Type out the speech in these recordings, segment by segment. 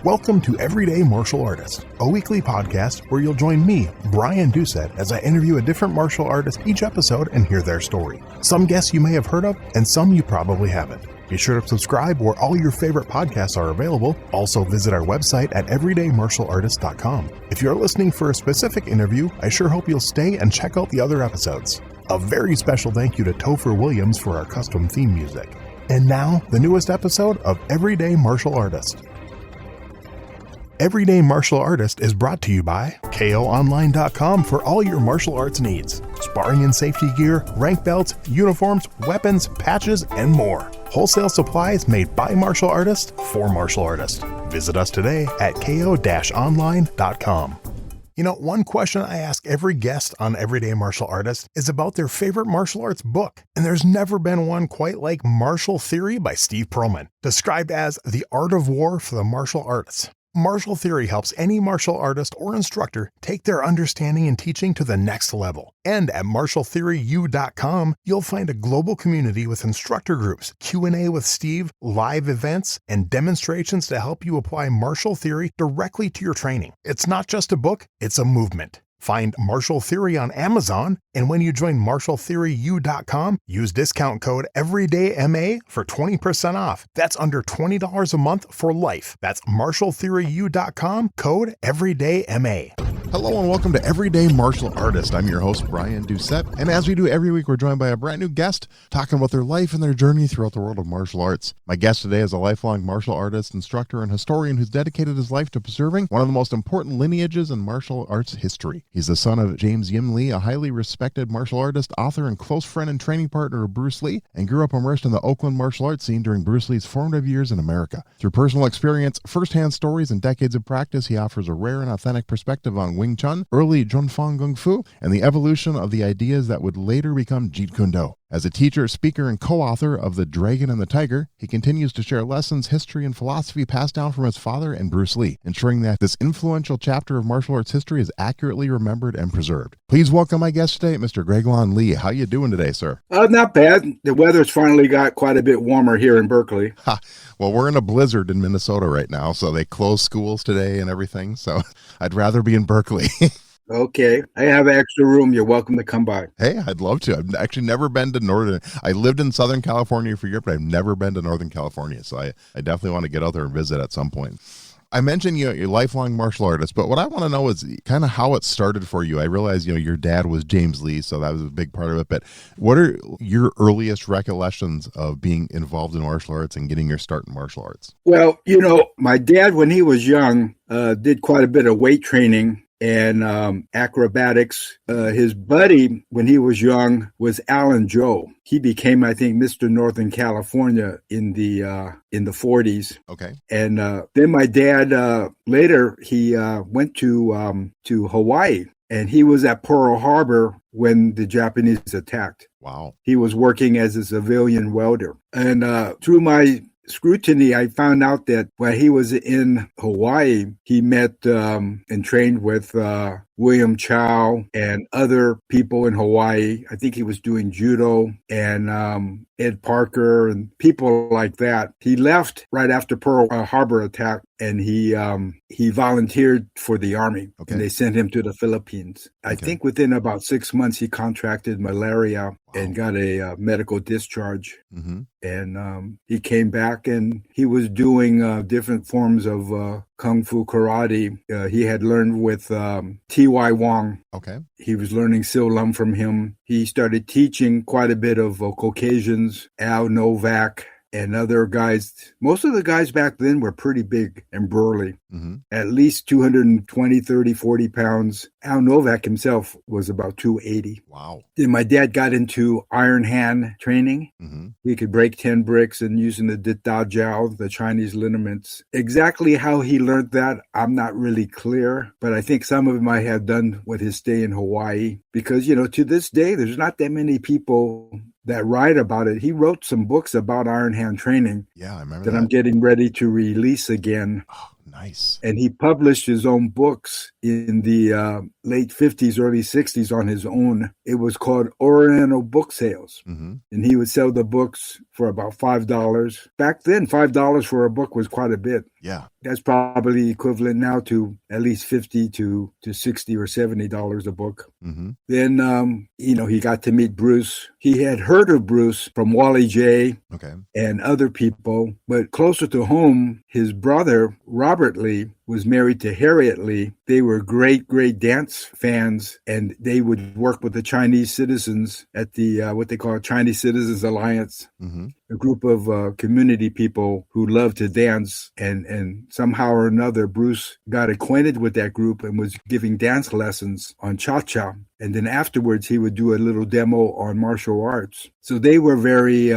Welcome to Everyday Martial Artist, a weekly podcast where you'll join me, Brian Doucette, as I interview a different martial artist each episode and hear their story. Some guests you may have heard of, and some you probably haven't. Be sure to subscribe where all your favorite podcasts are available. Also visit our website at everydaymartialartist.com. If you're listening for a specific interview, I sure hope you'll stay and check out the other episodes. A very special thank you to Topher Williams for our custom theme music. And now, the newest episode of Everyday Martial Artist. Everyday Martial Artist is brought to you by KOOnline.com for all your martial arts needs. Sparring and safety gear, rank belts, uniforms, weapons, patches, and more. Wholesale supplies made by martial artists for martial artists. Visit us today at ko-online.com. You know, one question I ask every guest on Everyday Martial Artist is about their favorite martial arts book. And there's never been one quite like Martial Theory by Steve Perlman, described as the art of war for the martial arts. Martial Theory helps any martial artist or instructor take their understanding and teaching to the next level. And at martialtheoryU.com, you'll find a global community with instructor groups, Q&A with Steve, live events, and demonstrations to help you apply martial theory directly to your training. It's not just a book, it's a movement. Find Martial Theory on Amazon, and when you join martialtheoryU.com, use discount code EverydayMA for 20% off. That's under $20 a month for life. That's martialtheoryU.com, code EverydayMA. Hello and welcome to Everyday Martial Artist. I'm your host, Brian Doucette, and as we do every week, we're joined by a brand new guest talking about their life and their journey throughout the world of martial arts. My guest today is a lifelong martial artist, instructor, and historian who's dedicated his life to preserving one of the most important lineages in martial arts history. He's the son of James Yimm Lee, a highly respected martial artist, author, and close friend and training partner of Bruce Lee, and grew up immersed in the Oakland martial arts scene during Bruce Lee's formative years in America. Through personal experience, firsthand stories, and decades of practice, he offers a rare and authentic perspective on Wing Chun, early Jun Fan Gung Fu, and the evolution of the ideas that would later become Jeet Kune Do. As a teacher, speaker, and co-author of The Dragon and the Tiger, he continues to share lessons, history, and philosophy passed down from his father and Bruce Lee, ensuring that this influential chapter of martial arts history is accurately remembered and preserved. Please welcome my guest today, Mr. Greglon Lee. How you doing today, sir? Not bad. The weather's finally got quite a bit warmer here in Berkeley. Well, we're in a blizzard in Minnesota right now, so they closed schools today and everything, so I'd rather be in Berkeley. Okay. I have extra room. You're welcome to come by. Hey, I'd love to. I've actually never been to I lived in Southern California for a year, but I've never been to Northern California. So I definitely want to get out there and visit at some point. I mentioned, you're a lifelong martial artist, but what I want to know is kind of how it started for you. I realize, your dad was James Lee, so that was a big part of it. But what are your earliest recollections of being involved in martial arts and getting your start in martial arts? Well, my dad, when he was young, did quite a bit of weight training and acrobatics. His buddy, when he was young, was Alan Joe. He became, I think, Mr. Northern California in the 40s. Okay. And then my dad, later, he went to Hawaii, and he was at Pearl Harbor when the Japanese attacked. Wow. He was working as a civilian welder. And through my scrutiny, I found out that while he was in Hawaii, he met and trained with William Chow and other people in Hawaii. I think he was doing judo, and Ed Parker and people like that. He left right after Pearl Harbor attack, and he volunteered for the Army. Okay. And they sent him to the Philippines. I think within about 6 months, he contracted malaria and got a medical discharge. Mm-hmm. And he came back, and he was doing different forms of Kung Fu karate. He had learned with T.Y. Wong. Okay. He was learning Siu-Lum from him. He started teaching quite a bit of Caucasians, Al Novak, and other guys. Most of the guys back then were pretty big and burly, at least 220, 30, 40 pounds. Al Novak himself was about 280. Wow. Then my dad got into iron hand training. Mm-hmm. He could break 10 bricks and using the Da Jiao, the Chinese lineaments. Exactly how he learned that, I'm not really clear, but I think some of it might have done with his stay in Hawaii. Because, to this day, there's not that many people that write about it. He wrote some books about iron hand training. Yeah, I remember that I'm getting ready to release again. Oh, nice. And he published his own books in the late 50s, early 60s on his own. It was called Oriental Book Sales. Mm-hmm. And he would sell the books for about $5. Back then, $5 for a book was quite a bit. Yeah. That's probably equivalent now to at least $50 to $60 or $70 a book. Mm-hmm. Then, he got to meet Bruce. He had heard of Bruce from Wally J. Okay. and other people, but closer to home, his brother, Robert Lee, was married to Harriet Lee. They were great dance fans, and they would work with the Chinese citizens at the what they call Chinese Citizens Alliance, Mm-hmm. a group of community people who loved to dance. And somehow or another, Bruce got acquainted with that group and was giving dance lessons on cha-cha. And then afterwards, he would do a little demo on martial arts. So they were very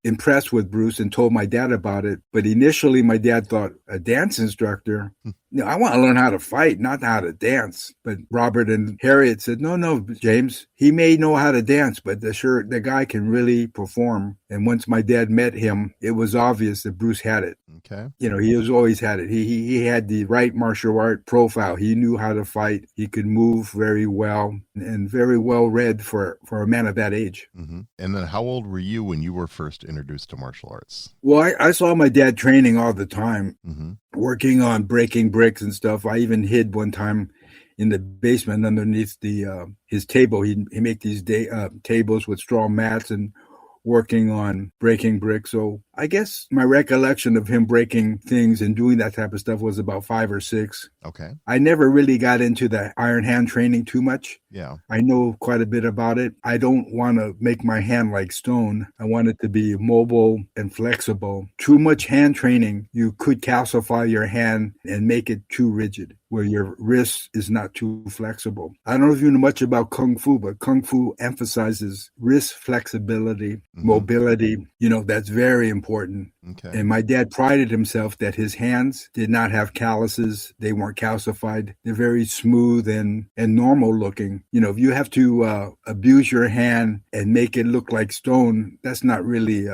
impressed with Bruce and told my dad about it. But initially, my dad thought, a dance instructor? No, I want to learn how to fight, not how to dance. But Robert and Harriet said, no, James, he may know how to dance, but the guy can really perform. And once my dad met him, it was obvious that Bruce had it. Okay. He has always had it. He had the right martial art profile. He knew how to fight. He could move very well and very well read for a man of that age. Mm-hmm. And then how old were you when you were first introduced to martial arts? Well, I saw my dad training all the time, Mm-hmm. working on breaking bricks and stuff. I even hid one time in the basement underneath his table. He make these tables with straw mats and working on breaking bricks. So I guess my recollection of him breaking things and doing that type of stuff was about 5 or 6. Okay. I never really got into the iron hand training too much. Yeah. I know quite a bit about it. I don't want to make my hand like stone. I want it to be mobile and flexible. Too much hand training, you could calcify your hand and make it too rigid, where your wrist is not too flexible. I don't know if you know much about Kung Fu, but Kung Fu emphasizes wrist flexibility, mobility. That's very important. Okay. And my dad prided himself that his hands did not have calluses. They weren't calcified. They're very smooth and normal looking. If you have to abuse your hand and make it look like stone, that's not really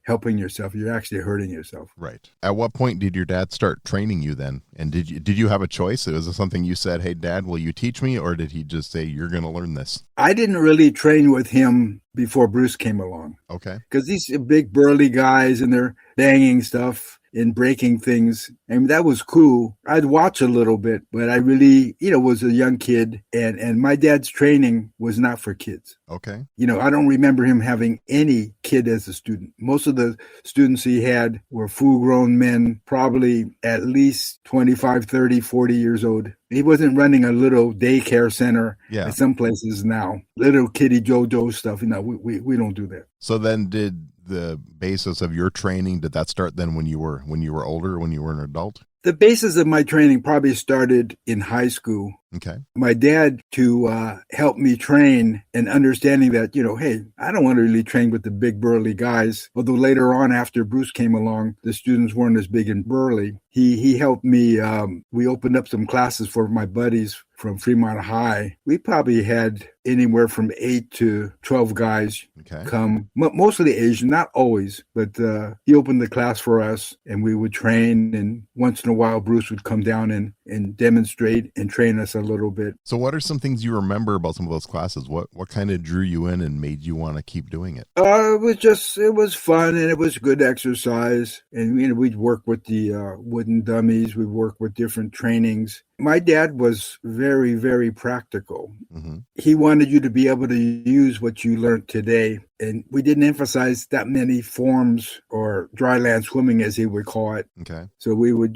helping yourself. You're actually hurting yourself. Right. At what point did your dad start training you then? And did you have a choice? Was it something you said, hey, Dad, will you teach me? Or did he just say, you're going to learn this? I didn't really train with him before Bruce came along. Okay. Because these big burly guys and they're banging stuff and breaking things. And that was cool. I'd watch a little bit, but I really, was a young kid. And my dad's training was not for kids. Okay. I don't remember him having any kid as a student. Most of the students he had were full-grown men, probably at least 25, 30, 40 years old. He wasn't running a little daycare center at some places now. Little kiddie JoJo stuff. We don't do that. So then did the basis of your training, did that start then when you were older, when you were an adult? The basis of my training probably started in high school. Okay. My dad, to help me train and understanding that, hey, I don't want to really train with the big burly guys. Although later on, after Bruce came along, the students weren't as big and burly. He helped me. We opened up some classes for my buddies from Fremont High. We probably had anywhere from 8 to 12 guys come, mostly Asian, not always, but he opened the class for us and we would train. And once in a while, Bruce would come down and demonstrate and train us a little bit. So what are some things you remember about some of those classes? What kind of drew you in and made you want to keep doing it? It was fun and it was good exercise. And we'd work with the wooden dummies. We'd work with different trainings. My dad was very, very practical. Mm-hmm. He wanted you to be able to use what you learned today. And we didn't emphasize that many forms or dry land swimming, as he would call it. Okay. So we would,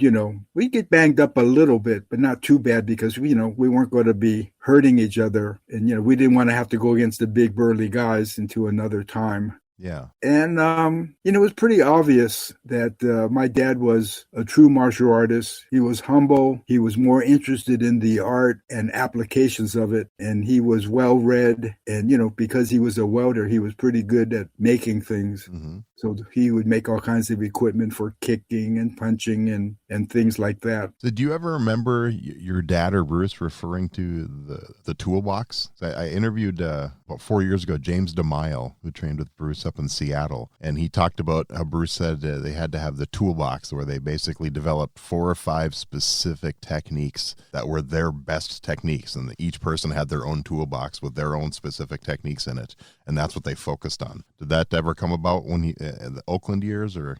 we'd get banged up a little bit, but not too bad because, we weren't going to be hurting each other. And, we didn't want to have to go against the big burly guys into another time. Yeah. And, it was pretty obvious that my dad was a true martial artist. He was humble. He was more interested in the art and applications of it. And he was well-read. And, because he was a welder, he was pretty good at making things. Mm-hmm. So he would make all kinds of equipment for kicking and punching and things like that. Did you ever remember your dad or Bruce referring to the toolbox? I interviewed about 4 years ago, James DeMille, who trained with Bruce up in Seattle. And he talked about how Bruce said they had to have the toolbox where they basically developed 4 or 5 specific techniques that were their best techniques. And each person had their own toolbox with their own specific techniques in it. And that's what they focused on. Did that ever come about when the Oakland years, or?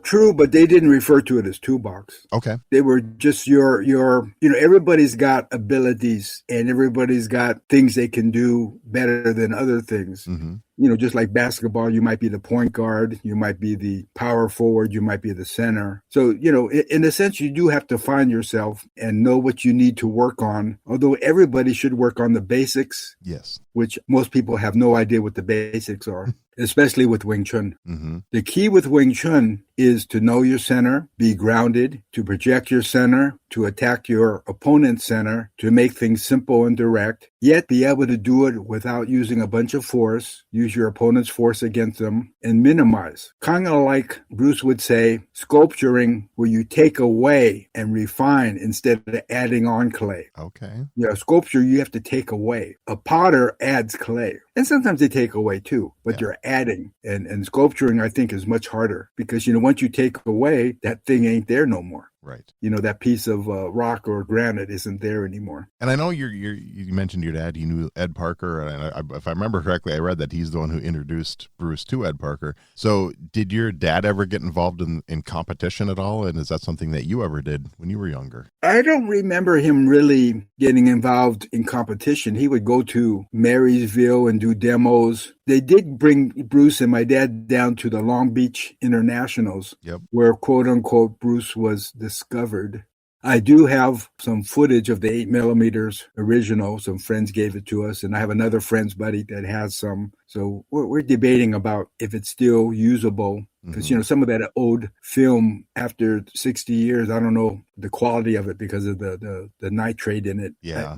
True, but they didn't refer to it as toolbox. Okay. They were just everybody's got abilities and everybody's got things they can do better than other things. Mm-hmm. Just like basketball, you might be the point guard, you might be the power forward, you might be the center. So, in a sense, you do have to find yourself and know what you need to work on. Although everybody should work on the basics. Yes. Which most people have no idea what the basics are, especially with Wing Chun. Mm-hmm. The key with Wing Chun is to know your center, be grounded, to project your center, to attack your opponent's center, to make things simple and direct, yet be able to do it without using a bunch of force, use your opponent's force against them, and minimize. Kind of like Bruce would say, sculpturing, where you take away and refine instead of adding on clay. Okay. Sculpture, you have to take away. A potter adds clay. And sometimes they take away too, but you're adding. And sculpturing, I think, is much harder because, once you take away, that thing ain't there no more. Right. That piece of rock or granite isn't there anymore. And I know you mentioned your dad. He knew Ed Parker, and if I remember correctly, I read that he's the one who introduced Bruce to Ed Parker. So, did your dad ever get involved in competition at all? And is that something that you ever did when you were younger? I don't remember him really getting involved in competition. He would go to Marysville and do demos. They did bring Bruce and my dad down to the Long Beach Internationals, where, quote unquote, Bruce was discovered. I do have some footage of the 8mm original. Some friends gave it to us, and I have another friend's buddy that has some. So we're debating about if it's still usable. Because, some of that old film after 60 years, I don't know the quality of it because of the nitrate in it. Yeah.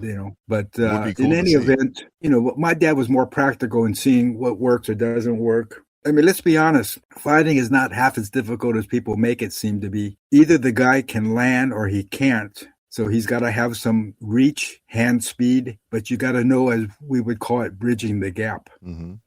But Cool in any event, my dad was more practical in seeing what works or doesn't work. I mean, let's be honest. Fighting is not half as difficult as people make it seem to be. Either the guy can land or he can't. So he's got to have some reach, hand speed, but you got to know, as we would call it, bridging the gap,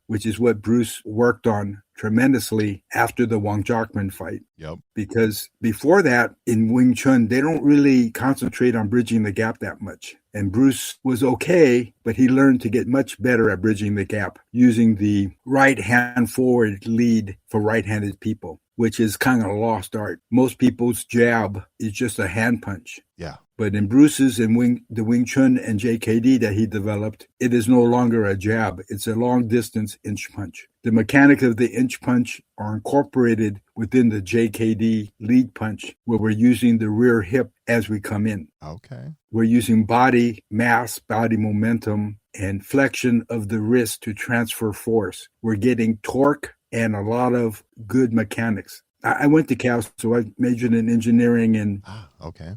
which is what Bruce worked on tremendously after the Wang Jokman fight. Yep. Because before that, in Wing Chun, they don't really concentrate on bridging the gap that much. And Bruce was okay, but he learned to get much better at bridging the gap using the right hand forward lead for right-handed people, which is kind of a lost art. Most people's jab is just a hand punch. Yeah. But in Bruce's and the Wing Chun and JKD that he developed, it is no longer a jab. It's a long-distance inch punch. The mechanics of the inch punch are incorporated within the JKD lead punch, where we're using the rear hip as we come in. Okay. We're using body mass, body momentum, and flexion of the wrist to transfer force. We're getting torque and a lot of good mechanics. I went to Cal, so I majored in engineering and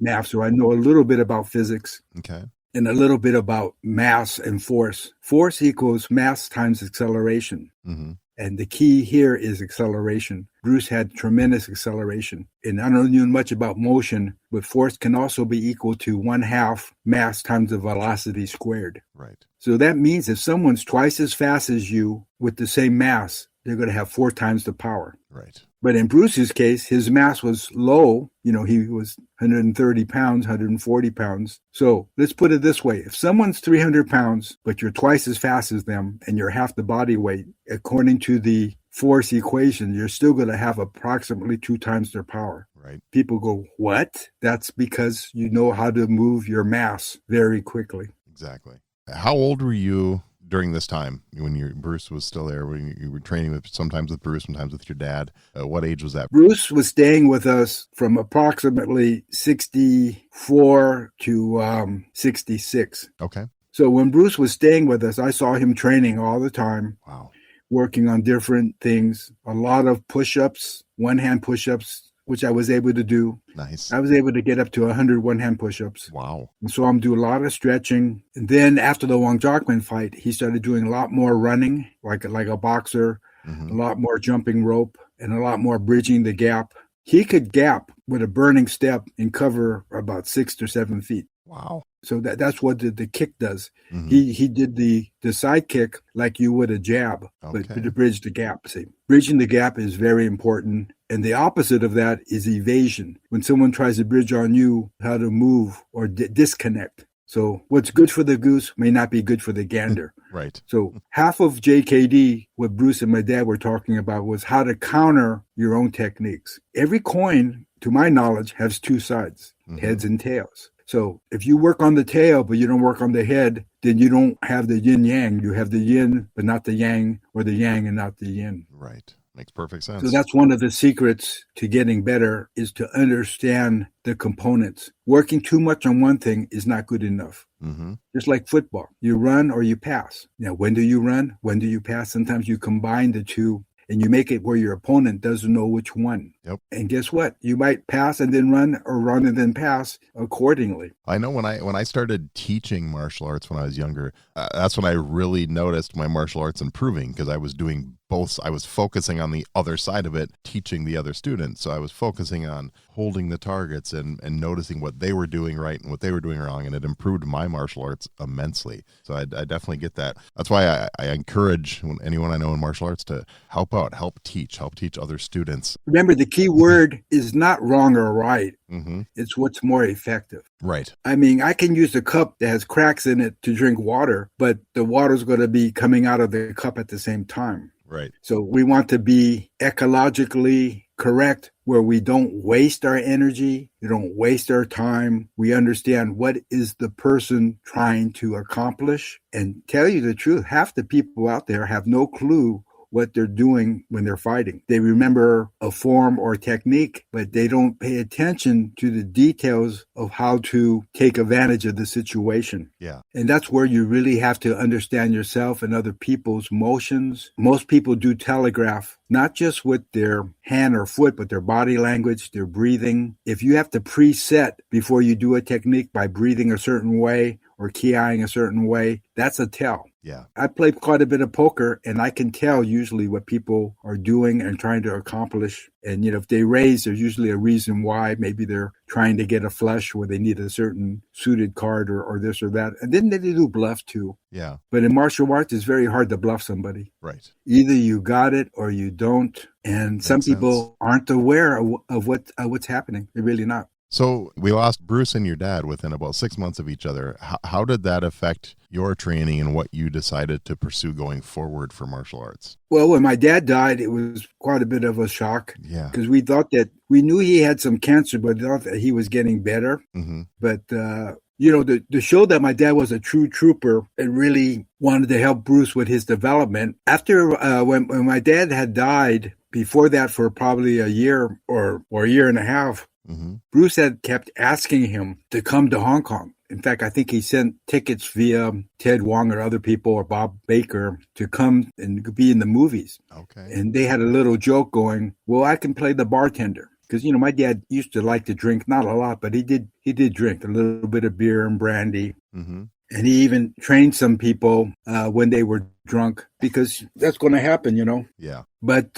math, so I know a little bit about physics. Okay. And a little bit about mass and force. Force equals mass times acceleration. And the key here is acceleration. Bruce had tremendous acceleration. And I don't know much about motion, but force can also be equal to 1/2 mass times the velocity squared. Right. So that means if someone's twice as fast as you with the same mass, they're going to have 4 times the power. Right. But in Bruce's case, his mass was low. He was 130 pounds, 140 pounds. So let's put it this way. If someone's 300 pounds, but you're twice as fast as them and you're half the body weight, according to the force equation, you're still going to have approximately 2 times their power. Right. People go, what? That's because you know how to move your mass very quickly. Exactly. How old were you during this time when Bruce was still there, when you were training sometimes with Bruce, sometimes with your dad? What age was that? Bruce was staying with us from approximately 64 to 66. Okay. So when Bruce was staying with us, I saw him training all the time. Wow. Working on different things, a lot of push-ups, one-hand push-ups, which I was able to do. Nice. I was able to get up to 100 one-hand push-ups. Wow. And so I'm doing a lot of stretching. And then after the Wang Jokman fight, he started doing a lot more running, like a boxer, a lot more jumping rope, and a lot more bridging the gap. He could gap with a burning step and cover about 6 or 7 feet. Wow. So that's what the kick does. He did the side kick like you would a jab, but to bridge the gap. See, bridging the gap is very important. And the opposite of that is evasion. When someone tries to bridge on you, how to move or disconnect. So what's good for the goose may not be good for the gander. Right. So half of JKD, what Bruce and my dad were talking about, was how to counter your own techniques. Every coin, to my knowledge, has two sides, heads and tails. So if you work on the tail, but you don't work on the head, then you don't have the yin yang. You have the yin, but not the yang, or the yang and not the yin. Right. Makes perfect sense. So that's one of the secrets to getting better, is to understand the components. Working too much on one thing is not good enough. Just like football, you run or you pass. Now, when do you run? When do you pass? Sometimes you combine the two and you make it where your opponent doesn't know which one. Yep. And guess what? You might pass and then run, or run and then pass accordingly. I know when I started teaching martial arts when I was younger, that's when I really noticed my martial arts improving, because I was doing both. I was focusing on the other side of it, teaching the other students. So I was focusing on holding the targets and noticing what they were doing right and what they were doing wrong. And it improved my martial arts immensely. So I definitely get that. That's why I encourage anyone I know in martial arts to help out, help teach other students. Remember, the key word is not wrong or right. It's what's more effective. Right. I mean, I can use a cup that has cracks in it to drink water, but the water's going to be coming out of the cup at the same time. Right. So we want to be ecologically correct, where we don't waste our energy, we don't waste our time. We understand what is the person trying to accomplish. And tell you the truth, half the people out there have no clue what they're doing when they're fighting. They remember a form or technique, but they don't pay attention to the details of how to take advantage of the situation. Yeah. And that's where you really have to understand yourself and other people's motions. Most people do telegraph, not just with their hand or foot, but their body language, their breathing. If you have to preset before you do a technique by breathing a certain way or ki-ing a certain way, that's a tell. Yeah. I play quite a bit of poker, and I can tell usually what people are doing and trying to accomplish. And, if they raise, there's usually a reason why. Maybe they're trying to get a flush where they need a certain suited card or this or that. And then they do bluff too. Yeah. But in martial arts, it's very hard to bluff somebody. Right. Either you got it or you don't. And some people aren't aware of what's happening. They're really not. So we lost Bruce and your dad within about 6 months of each other. How did that affect your training and what you decided to pursue going forward for martial arts? Well, when my dad died, it was quite a bit of a shock. Yeah. Because we knew he had some cancer, but thought that he was getting better. But, the show that my dad was a true trooper and really wanted to help Bruce with his development. After, when my dad had died, before that for probably a year or a year and a half, Bruce had kept asking him to come to Hong Kong. In fact, I think he sent tickets via Ted Wong or other people or Bob Baker to come and be in the movies. Okay. And they had a little joke going, well, I can play the bartender. Because, my dad used to like to drink, not a lot, but he did drink a little bit of beer and brandy. And he even trained some people when they were drunk, because that's going to happen, Yeah. But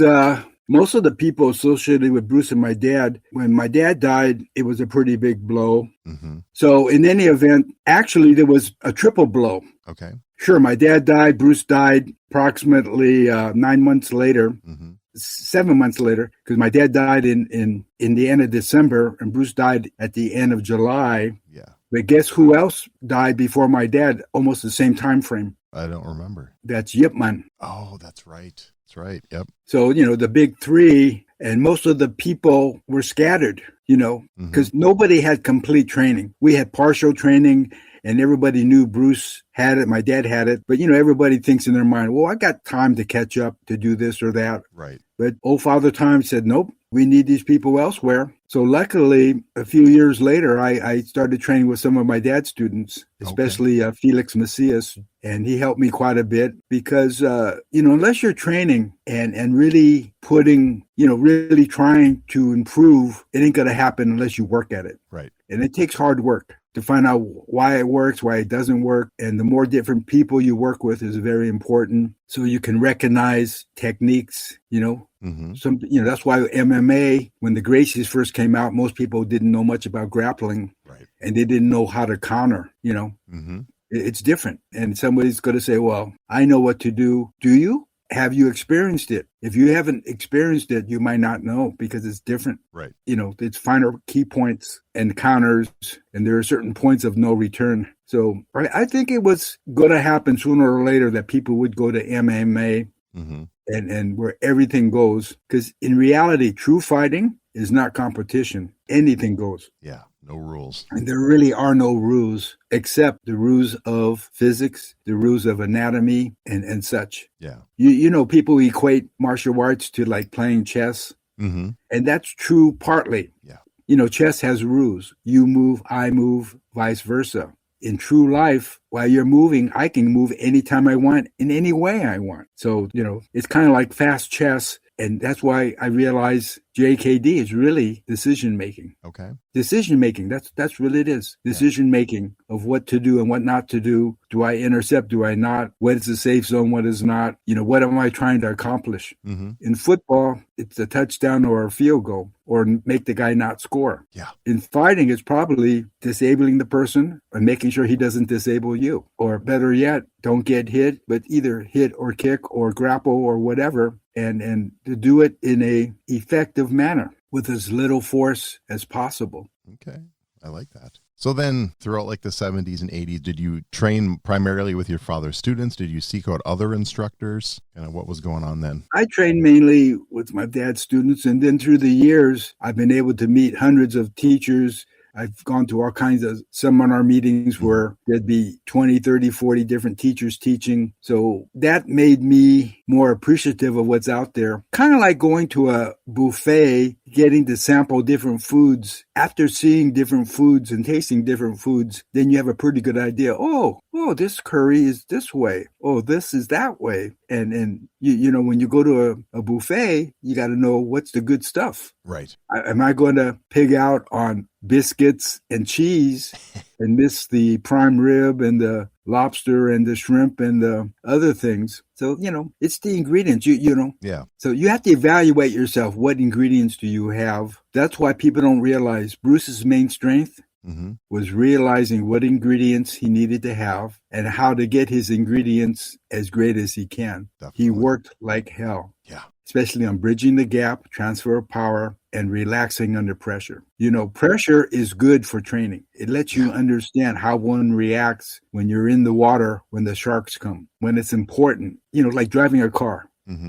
most of the people associated with Bruce and my dad, when my dad died, it was a pretty big blow. So in any event, actually, there was a triple blow. Okay. Sure, my dad died. Bruce died approximately 9 months later, 7 months later, because my dad died in the end of December and Bruce died at the end of July. Yeah. But guess who else died before my dad, almost the same time frame? I don't remember. That's Yip Man. Oh, that's right. That's right. Yep. So, the big three, and most of the people were scattered, because nobody had complete training. We had partial training, and everybody knew Bruce had it. My dad had it. But, everybody thinks in their mind, well, I got time to catch up to do this or that. Right. But old Father Time said, nope, we need these people elsewhere. So luckily, a few years later, I started training with some of my dad's students, especially Felix Macias. And he helped me quite a bit because, unless you're training and really putting, really trying to improve, it ain't going to happen unless you work at it. Right. And it takes hard work to find out why it works, why it doesn't work. And the more different people you work with is very important. So you can recognize techniques, that's why MMA, when the Gracies first came out, most people didn't know much about grappling. Right. And they didn't know how to counter, It's different. And somebody's going to say, well, I know what to do. Do you? Have you experienced it? If you haven't experienced it, you might not know because it's different. Right. It's finer key points and counters, and there are certain points of no return. So I think it was going to happen sooner or later that people would go to MMA and where everything goes. Because in reality, true fighting is not competition. Anything goes. Yeah, no rules. And there really are no rules except the rules of physics, the rules of anatomy, and such. Yeah. You know, people equate martial arts to like playing chess. And that's true partly. Yeah. You know, chess has rules. You move, I move, vice versa. In true life, while you're moving, I can move anytime I want, in any way I want. So, you know, it's kind of like fast chess. And that's why I realize JKD is really decision making. Okay. Decision making. That's really it is. Decision making of what to do and what not to do. Do I intercept? Do I not? What is the safe zone? What is not? You know, what am I trying to accomplish? In football, it's a touchdown or a field goal or make the guy not score. Yeah. In fighting, it's probably disabling the person or making sure he doesn't disable you. Or better yet, don't get hit, but either hit or kick or grapple or whatever. And to do it in a effective manner with as little force as possible. Okay. I like that. So then throughout like the 70s and 80s, did you train primarily with your father's students? Did you seek out other instructors? Kind of what was going on then? I trained mainly with my dad's students. And then through the years, I've been able to meet hundreds of teachers. I've gone to all kinds of seminar meetings where there'd be 20, 30, 40 different teachers teaching. So that made me more appreciative of what's out there. Kind of like going to a buffet, getting to sample different foods. After seeing different foods and tasting different foods, then you have a pretty good idea. Oh, this curry is this way. Oh, this is that way. And you know, when you go to a buffet, you got to know what's the good stuff. Right. Am I going to pig out on biscuits and cheese and miss the prime rib and the lobster and the shrimp and the other things? So, you know, it's the ingredients, you know. Yeah. So you have to evaluate yourself. What ingredients do you have? That's why people don't realize Bruce's main strength was realizing what ingredients he needed to have and how to get his ingredients as great as he can. Definitely. He worked like hell. Yeah. Especially on bridging the gap, transfer of power, and relaxing under pressure. You know, pressure is good for training. It lets you understand how one reacts when you're in the water, when the sharks come, when it's important. You know, like driving a car.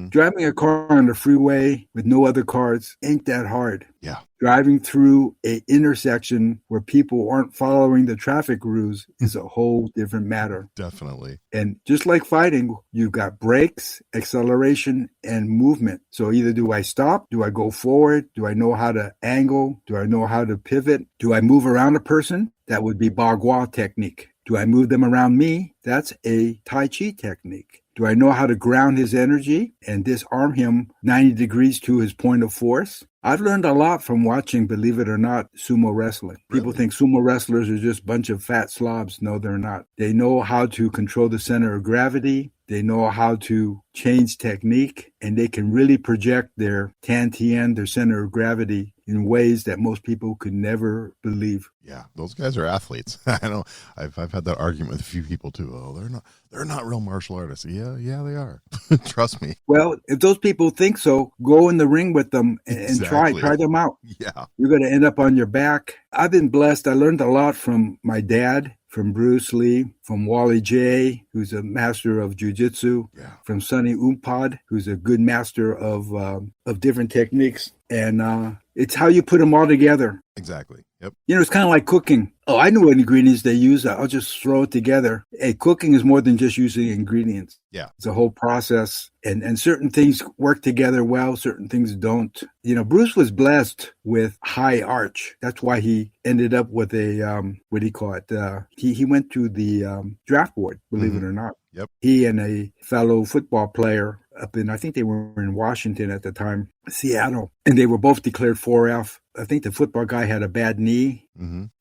Driving a car on the freeway with no other cars ain't that hard. Yeah. Driving through an intersection where people aren't following the traffic rules is a whole different matter. Definitely. And just like fighting, you've got brakes, acceleration, and movement. So either do I stop? Do I go forward? Do I know how to angle? Do I know how to pivot? Do I move around a person? That would be Bagua technique. Do I move them around me? That's a Tai Chi technique. Do I know how to ground his energy and disarm him 90 degrees to his point of force? I've learned a lot from watching, believe it or not, sumo wrestling. People think sumo wrestlers are just a bunch of fat slobs. No, they're not. They know how to control the center of gravity. They know how to change technique, and they can really project their Tantien, their center of gravity, in ways that most people could never believe. Yeah, those guys are athletes. I know. I've had that argument with a few people too. Oh, they're not real martial artists. Yeah, they are. Trust me. Well, if those people think so, go in the ring with them and try them out. Yeah. You're going to end up on your back. I've been blessed. I learned a lot from my dad, from Bruce Lee, from Wally J, who's a master of jiu-jitsu, from Sonny Umpad, who's a good master of different techniques. And it's how you put them all together. Exactly. Yep. You know, it's kind of like cooking. Oh, I know what ingredients they use. I'll just throw it together. Hey, cooking is more than just using ingredients. Yeah. It's a whole process. And certain things work together well, certain things don't. You know, Bruce was blessed with high arch. That's why he ended up with a, what do you call it? He went to the draft board, believe it or not. Yep. He and a fellow football player up in, I think they were in Washington at the time, Seattle, and they were both declared 4F. I think the football guy had a bad knee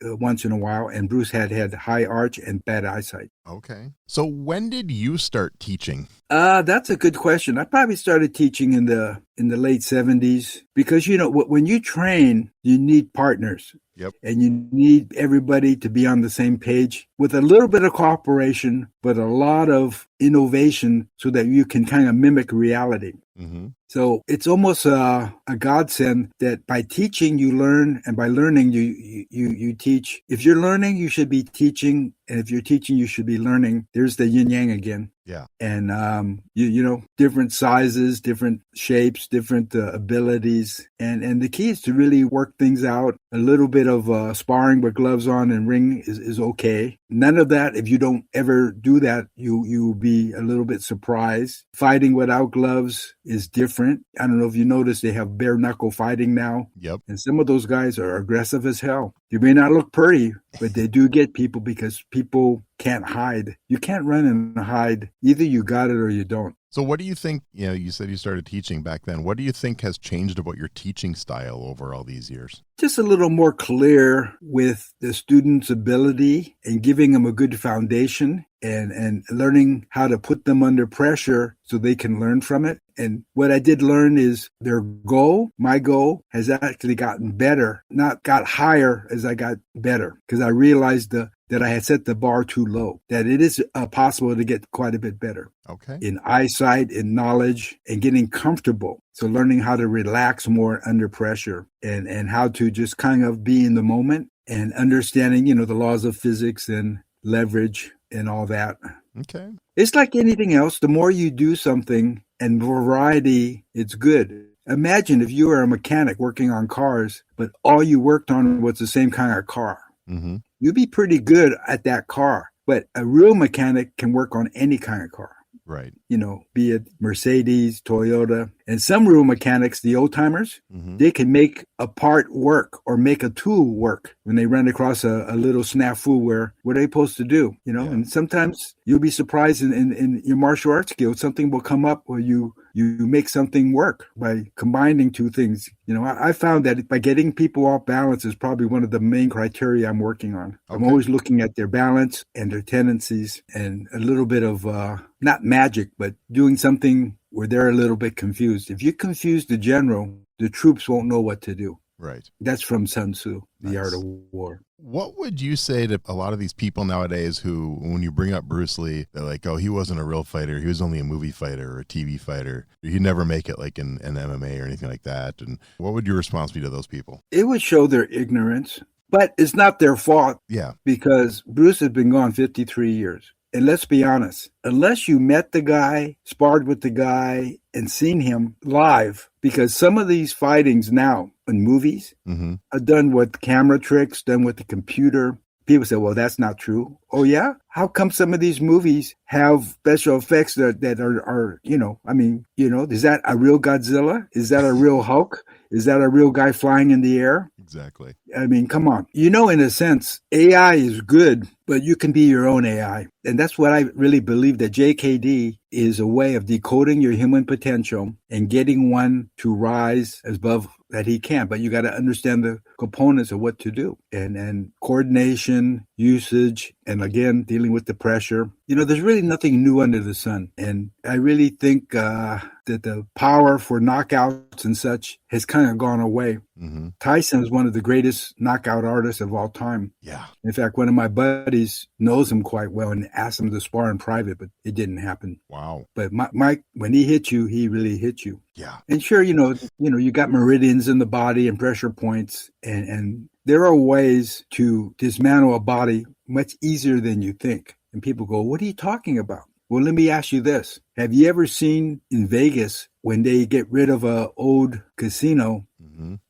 once in a while, and Bruce had high arch and bad eyesight. Okay. So when did you start teaching? That's a good question. I probably started teaching in the late 70s because, you know, when you train, you need partners. Yep. And you need everybody to be on the same page with a little bit of cooperation, but a lot of innovation so that you can kind of mimic reality. Mm-hmm. So it's almost a godsend that by teaching you learn, and by learning you teach. If you're learning, you should be teaching, and if you're teaching, you should be learning. There's the yin yang again. Yeah. And you know, different sizes, different shapes, different abilities, and the key is to really work things out. A little bit of sparring with gloves on and ring is okay. None of that. If you don't ever do that, you'll be a little bit surprised. Fighting without gloves is different. I don't know if you notice they have bare knuckle fighting now. Yep. And some of those guys are aggressive as hell. You may not look pretty, but they do get people because people can't hide. You can't run and hide. Either you got it or you don't. So what do you think, you know, you said you started teaching back then. What do you think has changed about your teaching style over all these years? Just a little more clear with the student's ability and giving them a good foundation and learning how to put them under pressure so they can learn from it. And what I did learn is their goal, my goal, has actually gotten better, not got higher as I got better, because I realized that I had set the bar too low, that it is possible to get quite a bit better. Okay. In eyesight, in knowledge, and getting comfortable. So learning how to relax more under pressure and how to just kind of be in the moment and understanding, you know, the laws of physics and leverage and all that. Okay. It's like anything else. The more you do something and variety, it's good. Imagine if you were a mechanic working on cars, but all you worked on was the same kind of car. Mm-hmm. You'd be pretty good at that car. But a real mechanic can work on any kind of car. Right. You know, be it Mercedes, Toyota, and some real mechanics, the old timers, they can make a part work or make a tool work when they run across a little snafu where what are they supposed to do? You know, and sometimes you'll be surprised in your martial arts skills, something will come up where you make something work by combining two things. You know, I found that by getting people off balance is probably one of the main criteria I'm working on. Okay. I'm always looking at their balance and their tendencies and a little bit of, not magic, but doing something where they're a little bit confused. If you confuse the general, the troops won't know what to do. Right. That's from Sun Tzu, The Art of War. What would you say to a lot of these people nowadays who, when you bring up Bruce Lee, they're like, oh, he wasn't a real fighter. He was only a movie fighter or a TV fighter. He'd never make it like in MMA or anything like that. And what would your response be to those people? It would show their ignorance, but it's not their fault. Yeah. Because Bruce has been gone 53 years. And let's be honest, unless you met the guy, sparred with the guy, and seen him live, because some of these fightings now in movies are done with camera tricks, done with the computer. People say, well, that's not true. Oh, yeah? How come some of these movies have special effects that are, you know, I mean, you know, is that a real Godzilla? Is that a real Hulk? Is that a real guy flying in the air? Exactly. I mean, come on. You know, in a sense, AI is good, but you can be your own AI. And that's what I really believe, that JKD is a way of decoding your human potential and getting one to rise above that he can. But you got to understand the components of what to do and coordination, usage, and again, dealing with the pressure. You know, there's really nothing new under the sun. And I really think that the power for knockouts and such has kind of gone away. Tyson is one of the greatest knockout artists of all time. Yeah. In fact, one of my buddies knows him quite well and asked him to spar in private, but it didn't happen. Wow. But Mike, when he hit you, he really hit you. Yeah. And sure, you know, you got meridians in the body and pressure points, and there are ways to dismantle a body much easier than you think. And people go, what are you talking about? Well, let me ask you this. Have you ever seen in Vegas when they get rid of an old casino,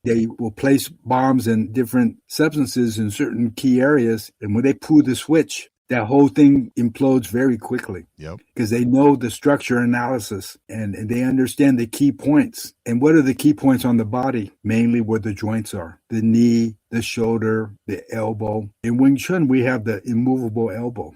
they will place bombs and different substances in certain key areas. And when they pull the switch, that whole thing implodes very quickly. Yep. Because they know the structure analysis and they understand the key points. And what are the key points on the body? Mainly where the joints are. The knee, the shoulder, the elbow. In Wing Chun, we have the immovable elbow.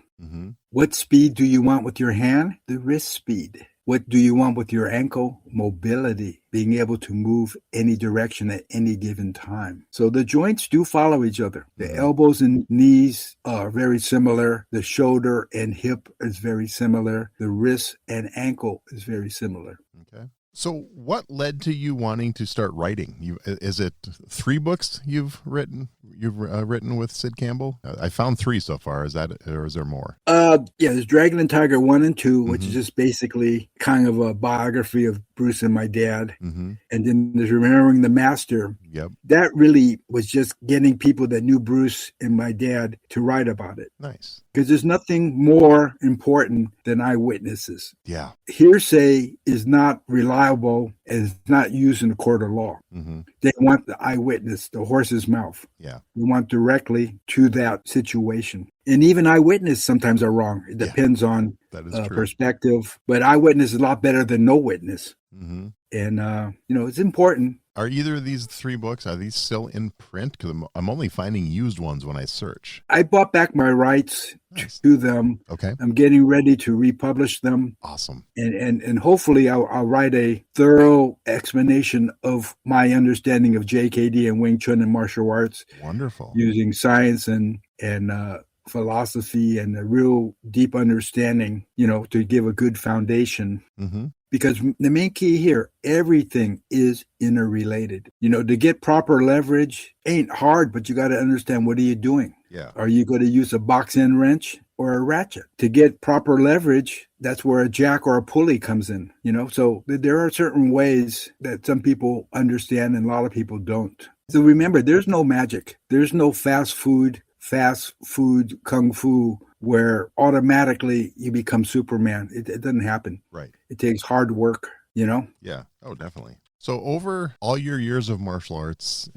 What speed do you want with your hand? The wrist speed. What do you want with your ankle? Mobility, being able to move any direction at any given time. So the joints do follow each other. The elbows and knees are very similar. The shoulder and hip is very similar. The wrist and ankle is very similar. Okay. So what led to you wanting to start writing? Is it 3 books you've written with Sid Campbell? I found 3 so far. Is that, or is there more? Yeah, there's Dragon and Tiger 1 and 2, which is just basically kind of a biography of Bruce and my dad. Mm-hmm. And then there's remembering the master. Yep. That really was just getting people that knew Bruce and my dad to write about it. Nice. Because there's nothing more important than eyewitnesses. Yeah. Hearsay is not reliable and is not used in a court of law. Mm-hmm. They want the eyewitness, the horse's mouth. Yeah. They want directly to that situation. And even eyewitness sometimes are wrong. It depends on that is true. Perspective. But eyewitness is a lot better than no witness. Mm-hmm. And, it's important. Are either of these 3 books, are these still in print? Because I'm only finding used ones when I search. I bought back my rights to them. Okay. I'm getting ready to republish them. Awesome. And hopefully I'll write a thorough explanation of my understanding of JKD and Wing Chun and martial arts. Wonderful. Using science and philosophy and a real deep understanding, to give a good foundation. Mm-hmm. Because the main key here, everything is interrelated. To get proper leverage ain't hard, but you got to understand, what are you doing? Yeah. Are you going to use a box end wrench or a ratchet? To get proper leverage, that's where a jack or a pulley comes in, So there are certain ways that some people understand and a lot of people don't. So remember, there's no magic. There's no fast food kung fu where automatically you become Superman. It doesn't happen. Right. It takes hard work, Yeah. Oh, definitely. So over all your years of martial arts,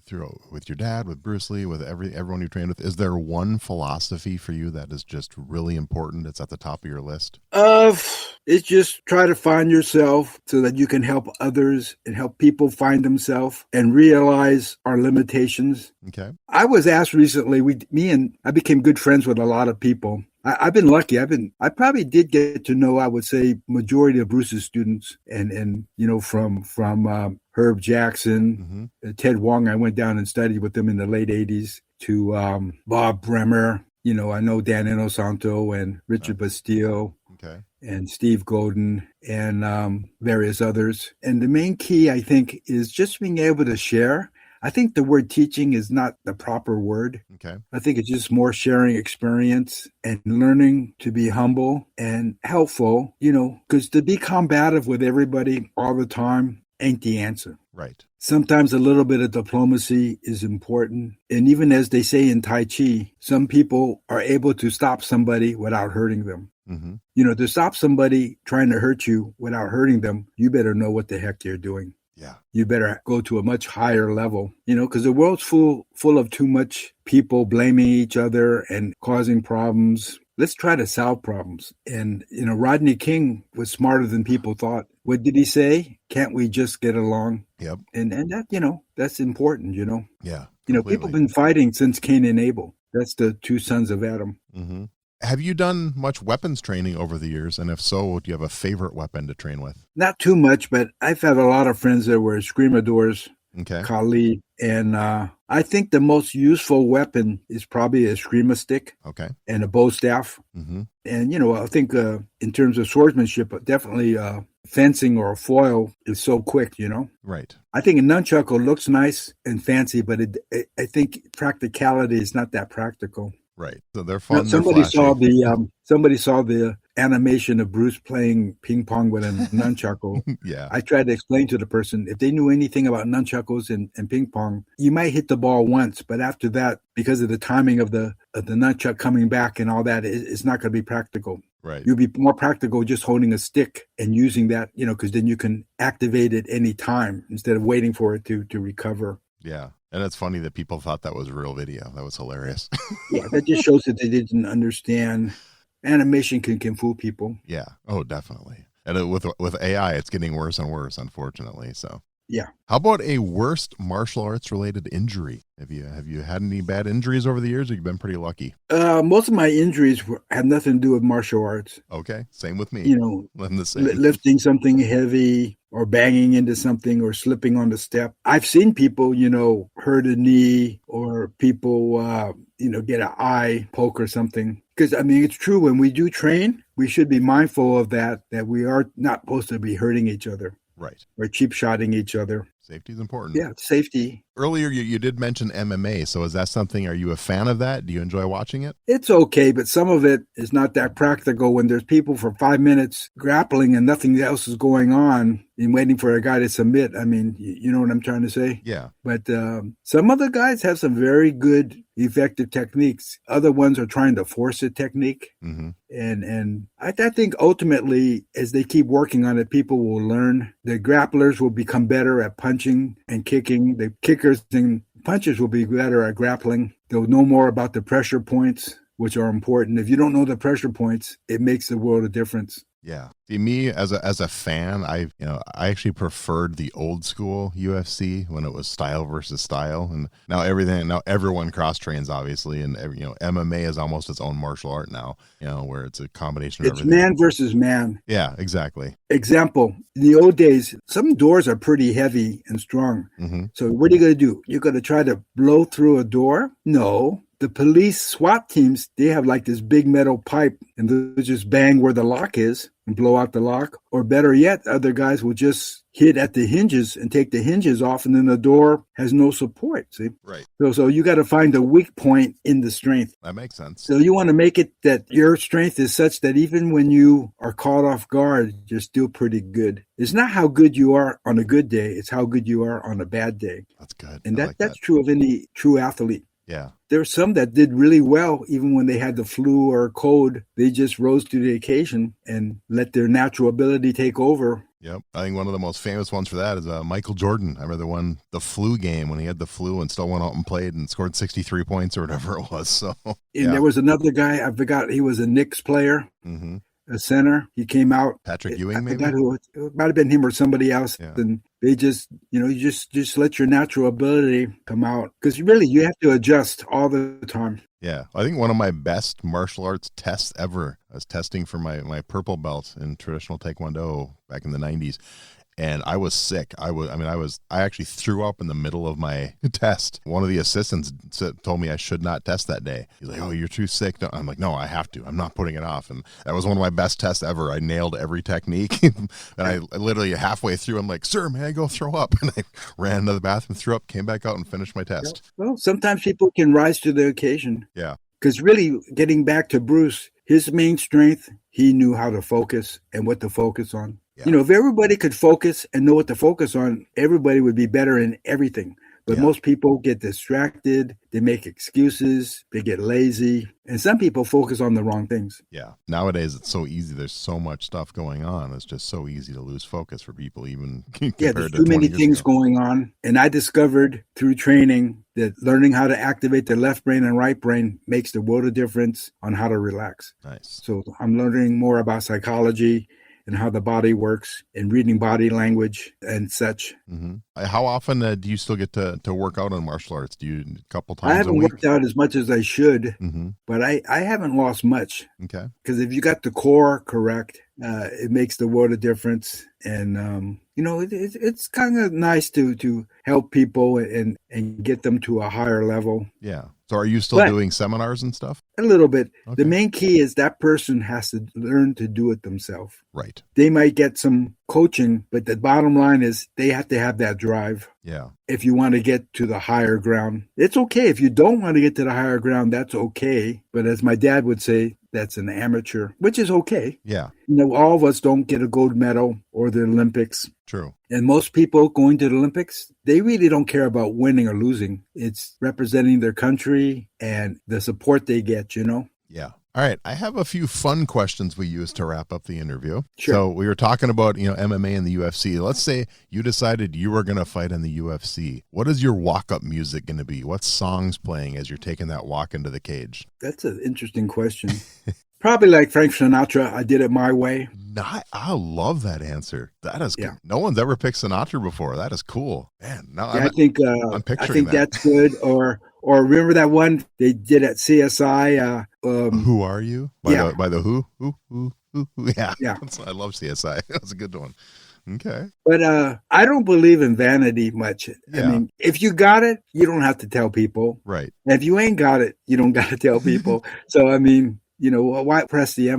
through with your dad, with Bruce Lee, with everyone you trained with, is there one philosophy for you that is just really important? It's at the top of your list? It's just try to find yourself so that you can help others and help people find themselves and realize our limitations. Okay. I was asked recently, I became good friends with a lot of people. I've been lucky. I probably did get to know, I would say, majority of Bruce's students, and from Herb Jackson, Ted Wong. I went down and studied with them in the late '80s. To Bob Bremer. I know Dan Inosanto and Richard Bastille. Okay. And Steve Golden and various others. And the main key, I think, is just being able to share. I think the word teaching is not the proper word. Okay. I think it's just more sharing experience and learning to be humble and helpful, because to be combative with everybody all the time ain't the answer. Right. Sometimes a little bit of diplomacy is important. And even as they say in Tai Chi, some people are able to stop somebody without hurting them. Mm-hmm. To stop somebody trying to hurt you without hurting them, you better know what the heck you're doing. Yeah. You better go to a much higher level, because the world's full of too much people blaming each other and causing problems. Let's try to solve problems. And, Rodney King was smarter than people thought. What did he say? Can't we just get along? Yep. And that, that's important, Yeah. People have been fighting since Cain and Abel. That's the 2 sons of Adam. Mm-hmm. Have you done much weapons training over the years? And if so, do you have a favorite weapon to train with? Not too much, but I've had a lot of friends that were escrimadores, okay. Kali. And I think the most useful weapon is probably a eskrima stick. Okay. And a bow staff. Mm-hmm. And, I think in terms of swordsmanship, definitely fencing or a foil is so quick, Right. I think a nunchaku looks nice and fancy, but I think practicality is not that practical. Right. So they're fun. Somebody saw the animation of Bruce playing ping pong with a nunchaku. Yeah. I tried to explain to the person, if they knew anything about nunchakus and ping pong, you might hit the ball once, but after that, because of the timing of the nunchuck coming back and all that, it's not going to be practical. Right. You'll be more practical just holding a stick and using that, because then you can activate it any time instead of waiting for it to recover. Yeah. And it's funny that people thought that was a real video. That was hilarious. Yeah, that just shows that they didn't understand. Animation can fool people. Yeah. Oh, definitely. And with AI, it's getting worse and worse, unfortunately. So yeah. How about a worst martial arts related injury? Have you had any bad injuries over the years, or you've been pretty lucky? Most of my injuries had nothing to do with martial arts. Okay, same with me. I'm the same. Lifting something heavy or banging into something or slipping on the step. I've seen people, hurt a knee or people, get an eye poke or something. Because, it's true, when we do train, we should be mindful of that we are not supposed to be hurting each other. Right. Or cheap shotting each other. Safety is important. Yeah, safety. Earlier, you did mention MMA. So is that something, are you a fan of that? Do you enjoy watching it? It's okay, but some of it is not that practical when there's people for 5 minutes grappling and nothing else is going on and waiting for a guy to submit. I mean, you know what I'm trying to say? Yeah. But some other guys have some very good, effective techniques. Other ones are trying to force a technique. Mm-hmm. And I think ultimately, as they keep working on it, people will learn. The grapplers will become better at punching and kicking. The kickers and punchers will be better at grappling. They'll know more about the pressure points, which are important. If you don't know the pressure points, it makes the world of difference. Yeah. See, me as a fan, I actually preferred the old school UFC when it was style versus style, and now everyone cross trains obviously, and MMA is almost its own martial art now. Where it's a combination of everything. It's man versus man. Yeah, exactly. Example: in the old days, some doors are pretty heavy and strong. Mm-hmm. So what are you going to do? You're going to try to blow through a door? No. The police SWAT teams, they have like this big metal pipe and they'll just bang where the lock is and blow out the lock. Or better yet, other guys will just hit at the hinges and take the hinges off, and then the door has no support. See? Right. So you got to find a weak point in the strength. That makes sense. So you want to make it that your strength is such that even when you are caught off guard, you're still pretty good. It's not how good you are on a good day. It's how good you are on a bad day. That's good. And that's true of any true athlete. Yeah. There are some that did really well, even when they had the flu or a cold. They just rose to the occasion and let their natural ability take over. Yep. I think one of the most famous ones for that is Michael Jordan. I remember the flu game when he had the flu and still went out and played and scored 63 points or whatever it was. So, and there was another guy, I forgot, he was a Knicks player. Mm-hmm. A center. He came out. Patrick Ewing, maybe? I forgot it might have been him or somebody else. Yeah. And they just, you just let your natural ability come out. Because really, you have to adjust all the time. Yeah. I think one of my best martial arts tests ever, I was testing for my purple belt in traditional Taekwondo back in the 90s. And I was sick. I actually threw up in the middle of my test. One of the assistants told me I should not test that day. He's like, "Oh, you're too sick." No. I'm like, "No, I have to. I'm not putting it off." And that was one of my best tests ever. I nailed every technique. And I literally halfway through, I'm like, "Sir, may I go throw up?" And I ran into the bathroom, threw up, came back out and finished my test. Well, sometimes people can rise to the occasion. Yeah. Because really, getting back to Bruce, his main strength, he knew how to focus and what to focus on. Yeah. If everybody could focus and know what to focus on, everybody would be better in everything. But most people get distracted. They make excuses. They get lazy. And some people focus on the wrong things. Yeah. Nowadays, it's so easy. There's so much stuff going on. It's just so easy to lose focus for people, even compared to 20 years ago. There's too many things going on. And I discovered through training that learning how to activate the left brain and right brain makes the world of difference on how to relax. Nice. So I'm learning more about psychology and how the body works and reading body language and such. Mm-hmm. How often do you still get to work out on martial arts? Do you a couple times a week? I haven't worked out as much as I should, but I haven't lost much. Okay. Because if you got the core correct, it makes the world of difference. And, it's kind of nice to help people and get them to a higher level. Yeah. So are you still doing seminars and stuff? A little bit. Okay. The main key is that person has to learn to do it themselves. Right. They might get some coaching, but the bottom line is they have to have that drive. Yeah. If you want to get to the higher ground, it's okay. If you don't want to get to the higher ground, that's okay. But as my dad would say, that's an amateur, which is okay. Yeah. All of us don't get a gold medal or the Olympics. True. And most people going to the Olympics, they really don't care about winning or losing. It's representing their country and the support they get, Yeah. All right. I have a few fun questions we use to wrap up the interview. Sure. So we were talking about, MMA and the UFC. Let's say you decided you were going to fight in the UFC. What is your walk-up music going to be? What song's playing as you're taking that walk into the cage? That's an interesting question. Probably like Frank Sinatra. I did it my way. I love that answer. That is good. No one's ever picked Sinatra before. That is cool. Man, I think that's good. Or remember that one they did at CSI? Who Are You? By the Who? Who? Yeah. Yeah. I love CSI. That's a good one. Okay. But I don't believe in vanity much. Yeah. I mean, if you got it, you don't have to tell people. Right. And if you ain't got it, you don't got to tell people. So, I mean, why press the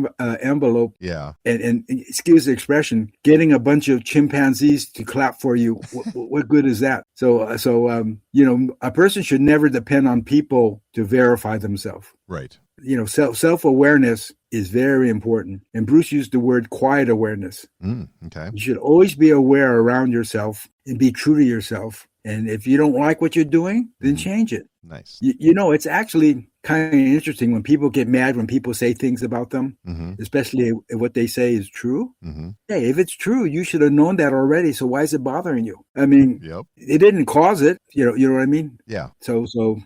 envelope? Yeah. And excuse the expression, getting a bunch of chimpanzees to clap for you, what good is that? So a person should never depend on people to verify themselves. Right. Self-awareness is very important. And Bruce used the word quiet awareness. Okay. You should always be aware around yourself and be true to yourself. And if you don't like what you're doing, then change it. Nice. It's actually kind of interesting when people get mad when people say things about them, especially if what they say is true. Hey, if it's true, you should have known that already. So why is it bothering you? I mean, it didn't cause it. You know what I mean? Yeah. So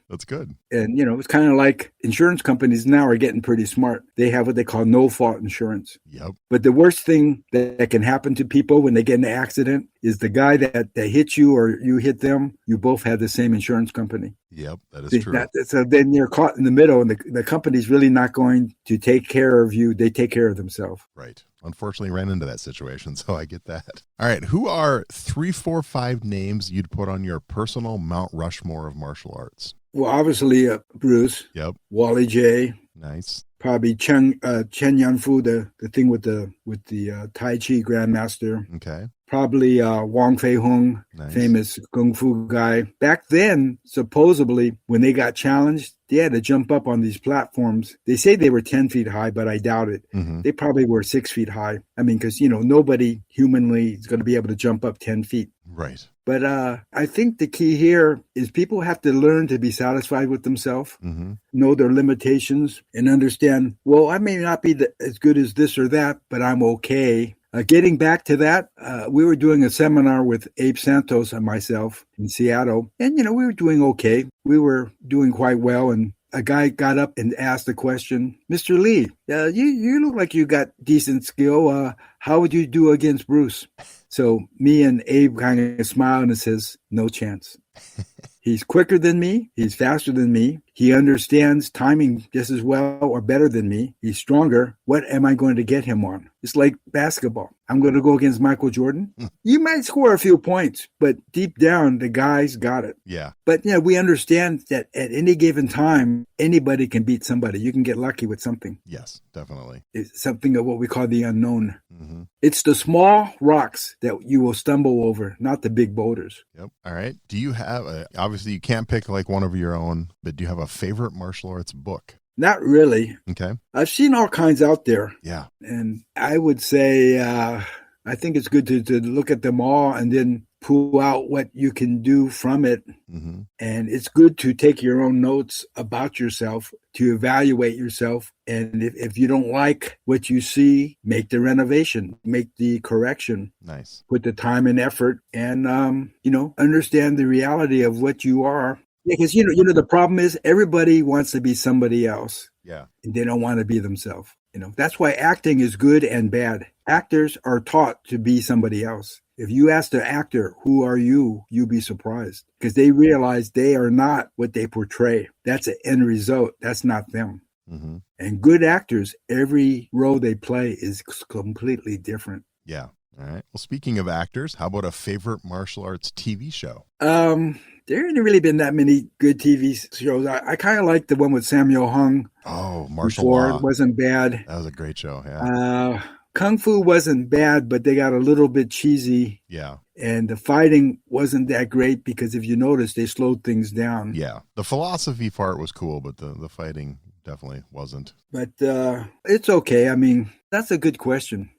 that's good. And, it's kind of like insurance companies now are getting pretty smart. They have what they call no-fault insurance. Yep. But the worst thing that can happen to people when they get in an accident is the guy that hit you or you hit them, you both had the same insurance company. Yep, that is true. So then you're caught in the middle, and the company's really not going to take care of you. They take care of themselves. Right. Unfortunately, ran into that situation, so I get that. All right. Who are 3, 4, 5 names you'd put on your personal Mount Rushmore of martial arts? Well, obviously, Bruce. Yep. Wally J. Nice. Probably Chen Yun Fu, the thing with the Tai Chi Grandmaster. Okay. Probably Wong Fei Hung, nice. Famous Kung Fu guy. Back then, supposedly, when they got challenged, they had to jump up on these platforms. They say they were 10 feet high, but I doubt it. They probably were 6 feet high. I mean, because, nobody humanly is going to be able to jump up 10 feet. Right. But I think the key here is people have to learn to be satisfied with themselves, know their limitations, and understand, well, I may not be as good as this or that, but I'm okay. Getting back to that, we were doing a seminar with Abe Santos and myself in Seattle, and, we were doing okay. We were doing quite well, and a guy got up and asked the question, Mr. Lee, you look like you got decent skill. How would you do against Bruce? So me and Abe kind of smiled and says, no chance. He's quicker than me. He's faster than me. He understands timing just as well or better than me. He's stronger. What am I going to get him on? It's like basketball. I'm going to go against Michael Jordan. You might score a few points, but deep down, the guy's got it. Yeah. But we understand that at any given time, anybody can beat somebody. You can get lucky with something. Yes, definitely. It's something of what we call the unknown. It's the small rocks that you will stumble over, not the big boulders. Yep. All right. Do you have obviously you can't pick like one of your own, but do you have a favorite martial arts book? Not really. Okay. I've seen all kinds out there. Yeah. And I would say I think it's good to look at them all and then pull out what you can do from it. And it's good to take your own notes about yourself, to evaluate yourself. And if you don't like what you see, make the renovation, make the correction. Nice. Put the time and effort and, understand the reality of what you are. Because, the problem is everybody wants to be somebody else. Yeah. And they don't want to be themselves. That's why acting is good and bad. Actors are taught to be somebody else. If you ask the actor, who are you? You'll be surprised because they realize they are not what they portray. That's an end result. That's not them. And good actors, every role they play is completely different. Yeah. All right. Well, speaking of actors, how about a favorite martial arts TV show? There ain't really been that many good TV shows. I kind of like the one with Samuel Hung. Oh, Martial Law. It wasn't bad. That was a great show, yeah. Kung Fu wasn't bad, but they got a little bit cheesy. Yeah. And the fighting wasn't that great because if you notice, they slowed things down. Yeah. The philosophy part was cool, but the fighting definitely wasn't. But it's okay. I mean, that's a good question.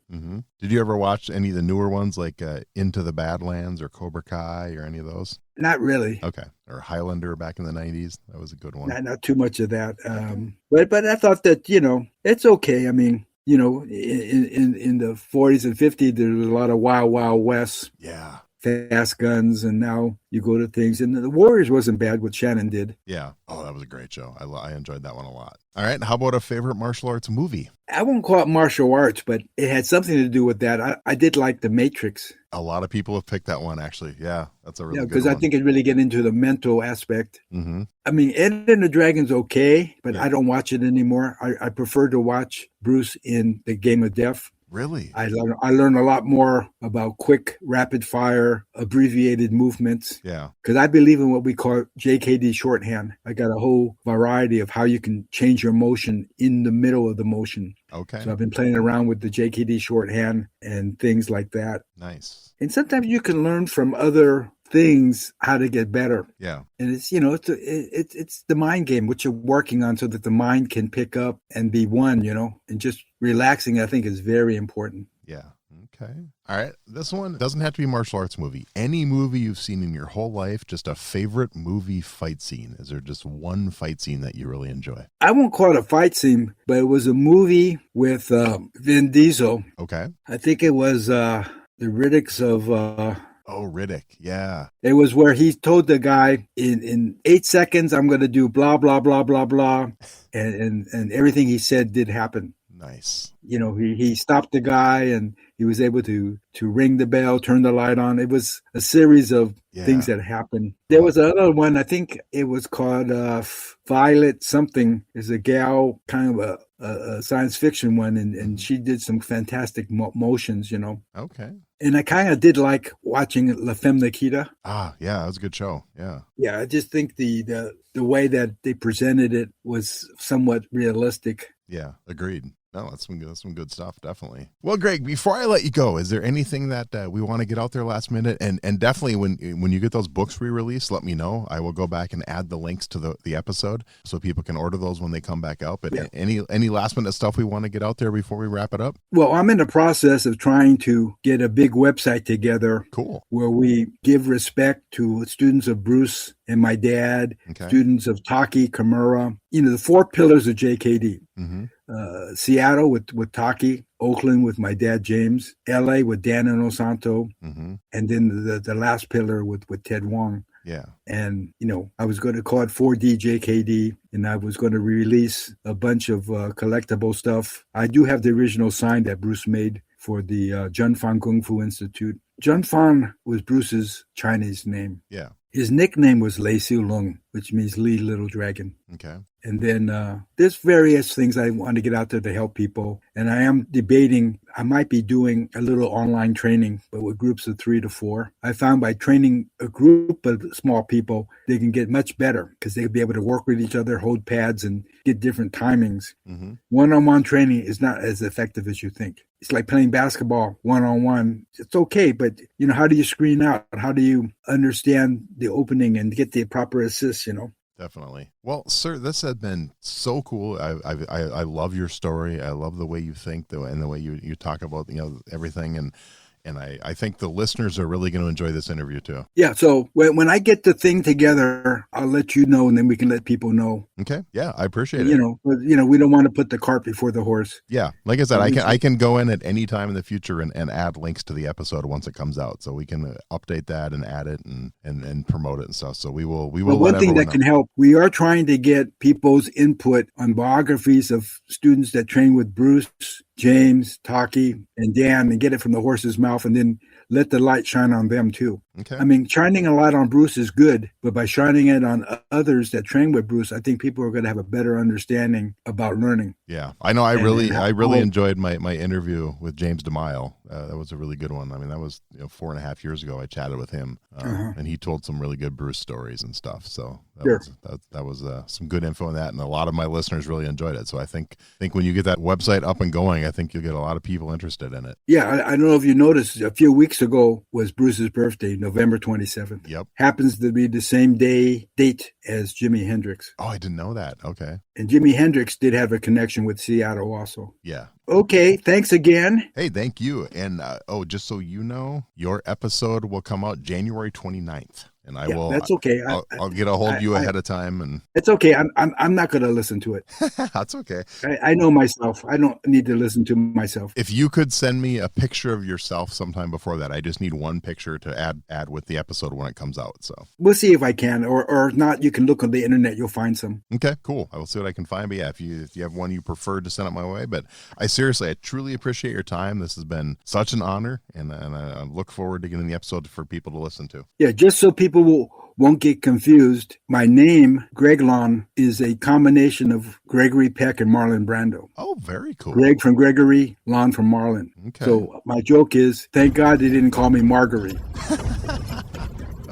Did you ever watch any of the newer ones like Into the Badlands or Cobra Kai or any of those? Not really. Okay. Or Highlander back in the 90s. That was a good one. Not too much of that. But I thought that, it's okay. I mean, in the 40s and 50s, there was a lot of Wild Wild West. Yeah. Fast guns, and now you go to things. And the Warriors wasn't bad, what Shannon did. Yeah. Oh, that was a great show. I enjoyed that one a lot. All right. How about a favorite martial arts movie? I won't call it martial arts, but it had something to do with that. I did like The Matrix. A lot of people have picked that one, actually. Yeah, that's a really good one. Because I think it really get into the mental aspect. I mean, Ed and the Dragon's okay, but I don't watch it anymore. I prefer to watch Bruce in The Game of Death. Really? I learned a lot more about quick, rapid fire, abbreviated movements. Yeah. Because I believe in what we call JKD shorthand. I got a whole variety of how you can change your motion in the middle of the motion. Okay. So I've been playing around with the JKD shorthand and things like that. Nice. And sometimes you can learn from other things how to get better. Yeah. And it's, it's the mind game, which you're working on so that the mind can pick up and be one, and just relaxing, I think, is very important. Yeah. Okay. All right. This one doesn't have to be a martial arts movie. Any movie you've seen in your whole life, just a favorite movie fight scene. Is there just one fight scene that you really enjoy? I won't call it a fight scene, but it was a movie with Vin Diesel. Okay. I think it was the Riddicks of... Oh, Riddick. Yeah. It was where he told the guy in 8 seconds, I'm going to do blah, blah, blah, blah, blah. And everything he said did happen. Nice. He stopped the guy and he was able to ring the bell, turn the light on. It was a series of things that happened. There was another one, I think it was called Violet something. Is a gal, kind of a science fiction one, and she did some fantastic motions, Okay. And I kind of did like watching La Femme Nikita. Ah, yeah, that was a good show. Yeah. Yeah, I just think the way that they presented it was somewhat realistic. Yeah, agreed. No, that's some good stuff, definitely. Well, Greg, before I let you go, is there anything that we want to get out there last minute? And definitely when you get those books re-released, let me know. I will go back and add the links to the episode so people can order those when they come back out. But any last minute stuff we want to get out there before we wrap it up? Well, I'm in the process of trying to get a big website together. Cool. Where we give respect to students of Bruce and my dad, students of Taki, Kimura, the 4 pillars of JKD. Mm-hmm. Seattle with Taki, Oakland with my dad James, LA with Dan and Osanto, and then the last pillar with Ted Wong. Yeah. And, I was going to call it 4D JKD, and I was going to release a bunch of collectible stuff. I do have the original sign that Bruce made for the Jun Fan Gung Fu Institute. Jun Fan was Bruce's Chinese name. Yeah. His nickname was Lei Xiu Lung, which means Lee Little Dragon. Okay. And then there's various things I want to get out there to help people. And I am debating, I might be doing a little online training, but with groups of 3 to 4. I found by training a group of small people, they can get much better because they'll be able to work with each other, hold pads, and get different timings. Mm-hmm. One-on-one training is not as effective as you think. It's like playing basketball one-on-one. It's okay, but, how do you screen out? How do you understand the opening and get the proper assists, Definitely. Well, sir, this has been so cool. I love your story. I love the way you think and the way you talk about everything. And I think the listeners are really going to enjoy this interview too. Yeah. So when I get the thing together, I'll let you know, and then we can let people know. Okay. Yeah, I appreciate it. But, we don't want to put the cart before the horse. Yeah. Like I said, I can go in at any time in the future and add links to the episode once it comes out, so we can update that and add it and promote it and stuff. So we will. But one thing that can help, we are trying to get people's input on biographies of students that train with Bruce, James, Taki, and Dan, and get it from the horse's mouth, and then let the light shine on them too. Okay. I mean, shining a light on Bruce is good, but by shining it on others that train with Bruce, I think people are going to have a better understanding about learning. Yeah, I know. I really enjoyed my interview with James DeMille. That was a really good one. I mean, that was 4.5 years ago. I chatted with him, and he told some really good Bruce stories and stuff. So that was some good info in that, and a lot of my listeners really enjoyed it. So I think when you get that website up and going, I think you'll get a lot of people interested in it. Yeah, I don't know if you noticed, a few weeks ago was Bruce's birthday, November 27th. Yep. Happens to be the same date as Jimi Hendrix. Oh, I didn't know that. Okay. And Jimi Hendrix did have a connection with Seattle also. Yeah. Okay, thanks again. Hey, thank you. And just so you know, your episode will come out January 29th. And I will. That's okay. I'll get a hold of you ahead of time, and it's okay. I'm not going to listen to it. That's okay. I know myself. I don't need to listen to myself. If you could send me a picture of yourself sometime before that, I just need one picture to add with the episode when it comes out. So we'll see if I can, or if not, you can look on the internet. You'll find some. Okay, cool. I will see what I can find. But yeah, if you have one you prefer to send it my way, but I truly appreciate your time. This has been such an honor, and I look forward to getting the episode for people to listen to. Yeah, just so people won't get confused, my name, Greglon, is a combination of Gregory Peck and Marlon Brando. Oh, very cool. Greg from Gregory, Lon from Marlon. Okay. So my joke is, thank God they didn't call me Marguerite.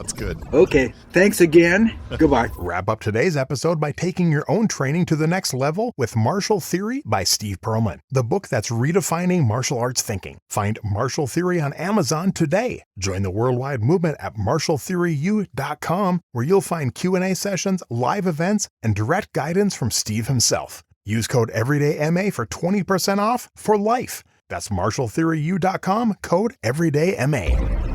That's good. Okay, thanks again. Goodbye. Wrap up today's episode by taking your own training to the next level with Martial Theory by Steve Perlman, the book that's redefining martial arts thinking. Find Martial Theory on Amazon today. Join the worldwide movement at martialtheoryu.com, where you'll find Q&A sessions, live events, and direct guidance from Steve himself. Use code EverydayMA for 20% off for life. That's martialtheoryu.com, code EverydayMA.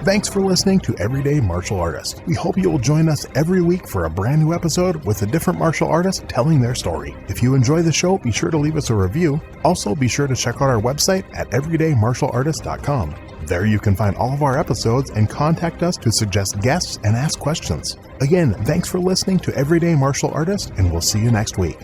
Thanks for listening to Everyday Martial Artist. We hope you will join us every week for a brand new episode with a different martial artist telling their story. If you enjoy the show, be sure to leave us a review. Also, be sure to check out our website at everydaymartialartist.com. There you can find all of our episodes and contact us to suggest guests and ask questions. Again, thanks for listening to Everyday Martial Artist, and we'll see you next week.